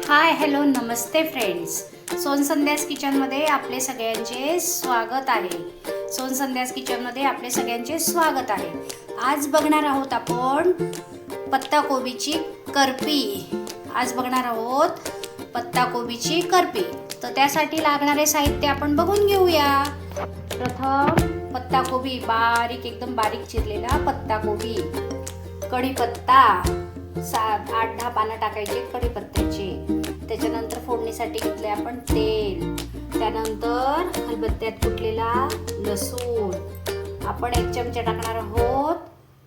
Hi hello नमस्ते friends, सोन संध्यास किचनमध्ये आपले सगळ्यांचे स्वागत आहे. सोन संध्यास किचनमध्ये आपले सगळ्यांचे स्वागत आहे. आज बघणार आहोत आपण पत्ताकोबीची करपी. पत्ताकोबीची करपी. तर त्यासाठी लागणारे साहित्य आपण बघून घेऊया. प्रथम पत्ताकोबी, एकदम बारीक चिरलेला पत्ताकोबी, कढीपत्ता, 7-8-10 पानं टाकायचे कढीपत्त्याचे. त्याच्यानंतर फोडणीसाठी घेतले आपण तेल, त्यानंतर खलबत्त्यात कुटलेला लसूण, आपण 1 चमचा टाकणार आहोत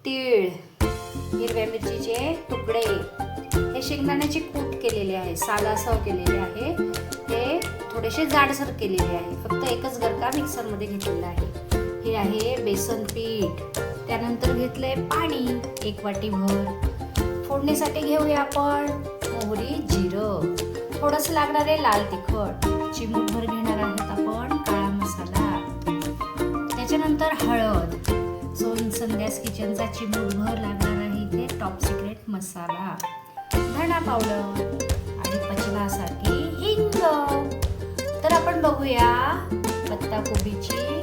तीळ, हिरव्या मिरचीचे तुकडे, हे शेंगदाण्याचे कूट केलेले आहे, साधासर केलेले आहे, हे थोडेसे जाडसर केलेले आहे, फक्त एकच गरका मिक्सरमध्ये घेतलेला आहे. हे आहे बेसन पीठ, त्यानंतर घेतलंय पाणी 1 वाटीभर. फोडणीसाठी घेऊया आपण मोहरी, जिरं, थोडंसं लागणार आहे लाल तिखट, चिमूटभर घेणार आहोत आपण काळा मसाला, त्याच्यानंतर हळद, सोन संध्यास किचनचा चिमूटभर लागणार आहे इथे टॉप सिक्रेट मसाला, धणा पावडर आणि पचनासाठी हिंग. तर आपण बघूया पत्ताकोबीची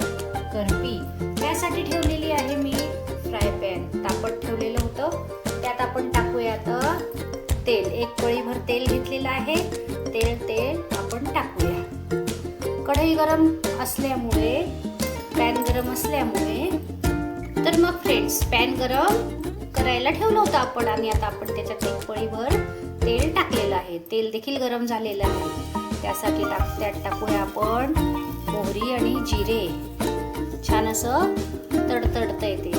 करपी. त्यासाठी ठेवलेली आहे मी फ्राय पॅन, तापत ठेवलेलं होतं. त्यात आपण टाकूया आता तेल, 1 पळीभर तेल घेतलेलं आहे. तेल आपण टाकूया. कढई गरम असल्यामुळे, पॅन गरम असल्यामुळे, तर मग फ्रेंड्स पॅन गरम करायला ठेवलं होतं आपण आणि आता आपण त्याच्यात 1 पळीभर तेल टाकलेलं आहे. तेल देखील गरम झालेलं आहे. त्यासाठी त्यात टाकूया आपण मोहरी आणि जिरे. छान असं तडतडता येते,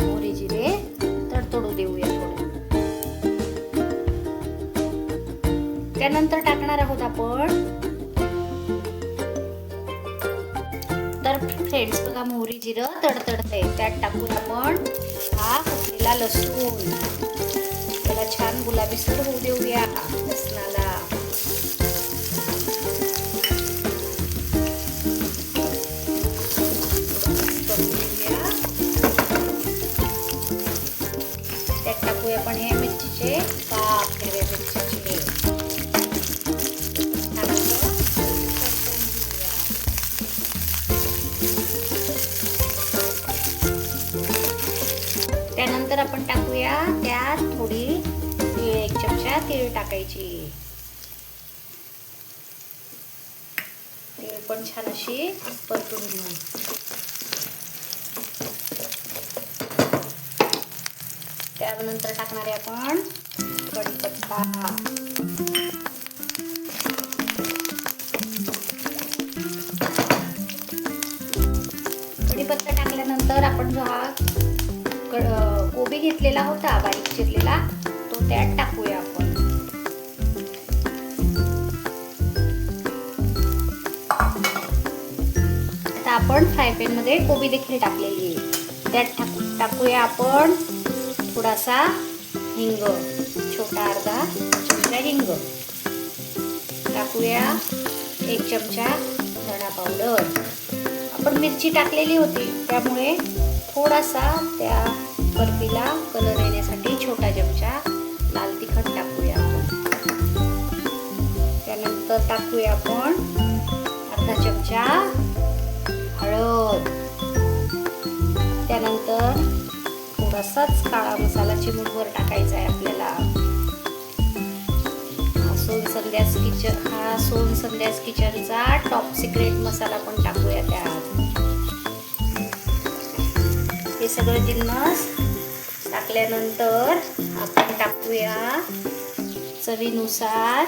मोहरी जिरे तडतडू देऊया थोडं. त्यानंतर टाकणार आहोत आपण, तर फ्रेंड्स बघा मोहरी जिरं तडतडतंय, त्यात टाकून आपण हा कुटलेला लसूण, त्याला छान गुलाबीसर होऊ देऊया लसणाला. त्यात टाकूया आपण हे मिरचीचे काप, हिरव्या मिरचीचे. त्यानंतर आपण टाकूया त्यात थोडी 1 चमचा तीळ टाकायची. तीळ पण छान अशी परतून घेऊ. त्यानंतर टाकणारे आपण कढीपत्ता, कढीपत्ता टाकल्यानंतर आपण जो हा कोबी घेतलेला होता बारीक चिरलेला, तो त्यात टाकूया आपण. आता आपण फ्राय पॅन मध्ये कोबी देखील टाकलेली आहे. त्यात टाकूया आपण थोडासा हिंग, छोटा अर्धा चमचा हिंग टाकूया. 1 चमचा धणा पावडर. आपण मिरची टाकलेली होती त्यामुळे थोडासा त्या करपीला कलर येण्यासाठी छोटा चमचा लाल तिखट टाकूया आपण. त्यानंतर टाकूया आपण अर्धा चमचा हळद. त्यानंतर थोडासाच काळा मसाला चिमूटभर टाकायचा आहे आपल्याला. हा सोन संध्यास किचनचा टॉप सिक्रेट मसाला पण टाकूया त्यात. हे सगळं जिन्नस टाकल्यानंतर आपण टाकूया चवीनुसार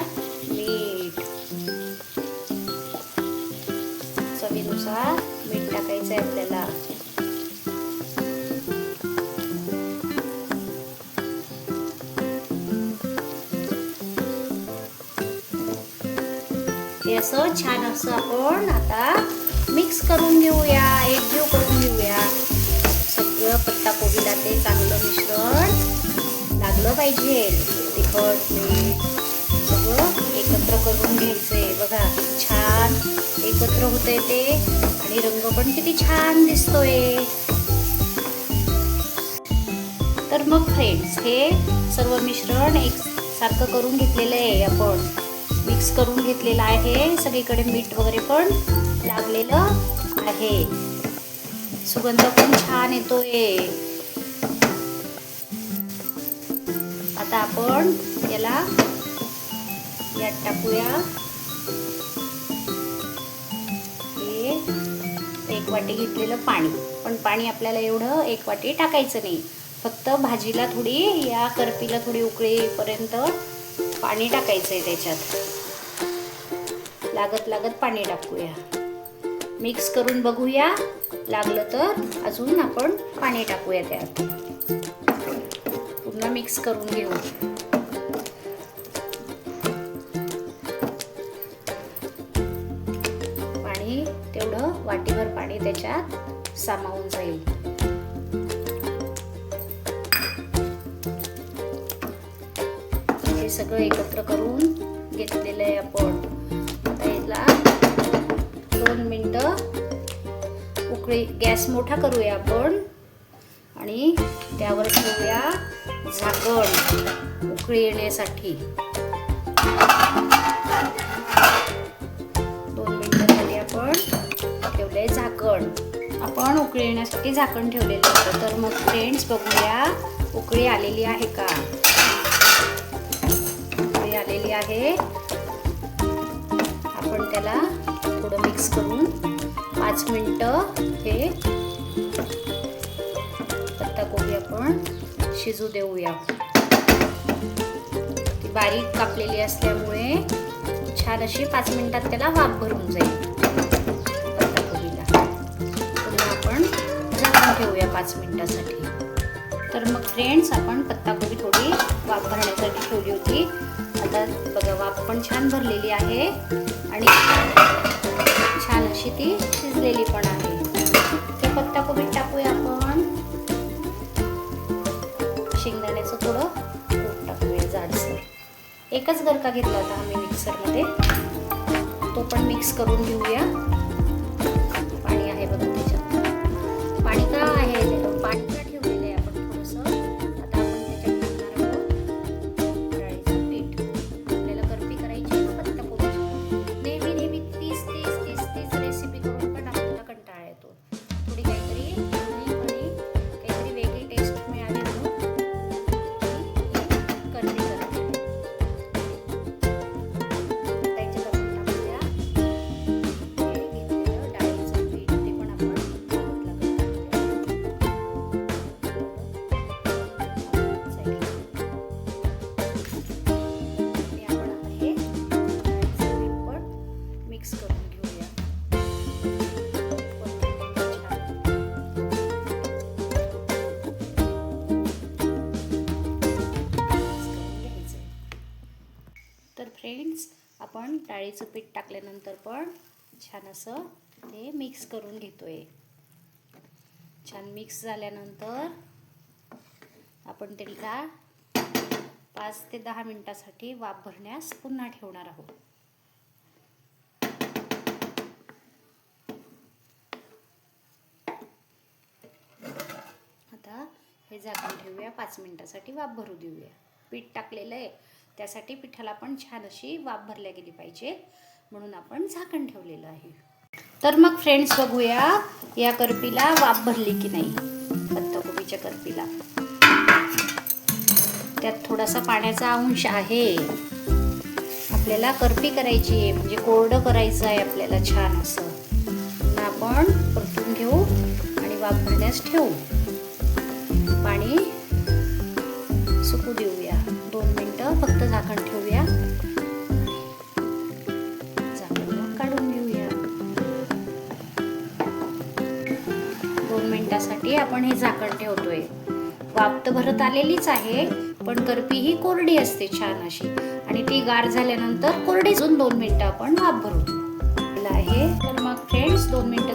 मीठ. चवीनुसार मीठ टाकायचं आहे आपल्याला. हे असं छान असं आपण आता मिक्स करून घेऊया, एकजीव करून घेऊया. सगळं पत्ताकोबीला ते चांगलं मिश्रण लागलं पाहिजे. तिखट, मीठ सगळं एकत्र करून घ्यायचंय. बघा छान एकत्र होतंय ते आणि रंग पण किती छान दिसतोय. तर मग फ्रेंड्स हे सर्व मिश्रण एक सारखं करून घेतलेलं आहे आपण. मिक्स करून घेतलेला आहे. सगळीकडे मीठ वगैरे पण लागलेलं आहे. सुगंध पण छान येतोय. आता आपण याला यात टाकूया. हे 1 वाटी घेतलेलं पाणी, पण पाणी आपल्याला एवढं 1 वाटी टाकायचं नाही. फक्त भाजीला थोडी, या करपीला थोडी उकळी येईपर्यंत पाणी टाकायचं आहे. त्याच्यात लागत पाणी टाकूया. मिक्स करून बघूया. लागलं तर अजून आपण पाणी टाकूया. त्यात पुन्हा मिक्स करून घेऊ. पाणी तेवढं वाटीभर पाणी त्याच्यात सामावून जाईल. हे सगळं एकत्र करून घेतलेलं आहे आपण. आता याला 2 मिनिटं उकळी, गॅस मोठा करूया आपण आणि त्यावर ठेवूया झाकण उकळी येण्यासाठी. 2 मिनिटांसाठी आपण ठेवलंय झाकण. आपण उकळी येण्यासाठी झाकण ठेवलेलं होतं. तर मग फ्रेंड्स बघूया उकळी आलेली आहे का. उकळी आलेली आहे. आपण त्याला थोडं मिक्स करून 5 मिनिटं हे पत्ताकोबी आपण शिजू देऊया. ती बारीक कापलेली असल्यामुळे छान अशी 5 मिनिटात त्याला वाफ भरून जाईल पत्ताकोबीला. पुन्हा आपण झाकून ठेवूया 5 मिनिटासाठी. तर मग फ्रेंड्स आपण पत्ताकोबी थोडी वाफ भरण्यासाठी ठेवली होती. आता बघा वाफ पण छान भरलेली आहे आणि छान अशी ती शिजलेली पण आहे. ते पत्ताकोबी टाकूया आपण. शेंगदाण्याचं थोडं कूट टाकूया जाडसर. एकच गरका घेतला होता आम्ही मिक्सरमध्ये. तो पण मिक्स करून घेऊया. पाणी आहे बघा त्याच्यात. पाणी का आहे, पाणी का ठेवलेलं आहे आपण थोडंसं. आता आपण त्याच्यात टाकणार आहोत डाळीचं पीठ. आपल्याला करपी करायची आहे पत्ताकोबीची. नेहमी तीच रेसिपी करून पण आपल्याला कंटाळा येतो. थोडी काहीतरी काहीतरी वेगळी टेस्ट मिळाली म्हणून करपी करते. त्याच्यात आपण टाकूया हे घेतलेलं डाळीचं पीठ. ते पण आपण मिक्स करून घेऊया. तर फ्रेंड्स आपण डाळीचं पीठ टाकल्यानंतर पण छान असं ते मिक्स करून घेतोय. छान मिक्स झाल्यानंतर आपण त्याला 5 ते 10 मिनिटासाठी वाफ भरण्यास पुन्हा ठेवणार आहोत. आता हे झाकण ठेवूया. 5 मिनिटासाठी वाफ भरू देऊया. पीठ टाकलेलं आहे त्यासाठी पिठाला पण छान अशी वाफ भरल्या गेली पाहिजे म्हणून आपण झाकण ठेवलेलं आहे. तर मग फ्रेंड्स बघूया या करपीला वाफ भरली की नाही. पत्ताकोबीच्या करपीला त्यात थोडासा पाण्याचा अंश आहे. आपल्याला करपी करायची आहे म्हणजे कोरडं करायचं आहे आपल्याला छान असं. आपण परतून घेऊ आणि वाफ भरण्यास ठेवू. पाणी सुकू देऊया. 2 मिनिटं फक्त झाकण ठेवूया. झाकण काढून घेऊया. 2 मिनिटासाठी आपण हे झाकण ठेवतोय. वाफ तर भरत आलेलीच आहे पण करपी ही कोरडी असते छान अशी आणि ती गार झाल्यानंतर कोरडी अजून 2 मिनिटं आपण वाफ भरू आहे. तर मग फ्रेंड्स 2 मिनिटं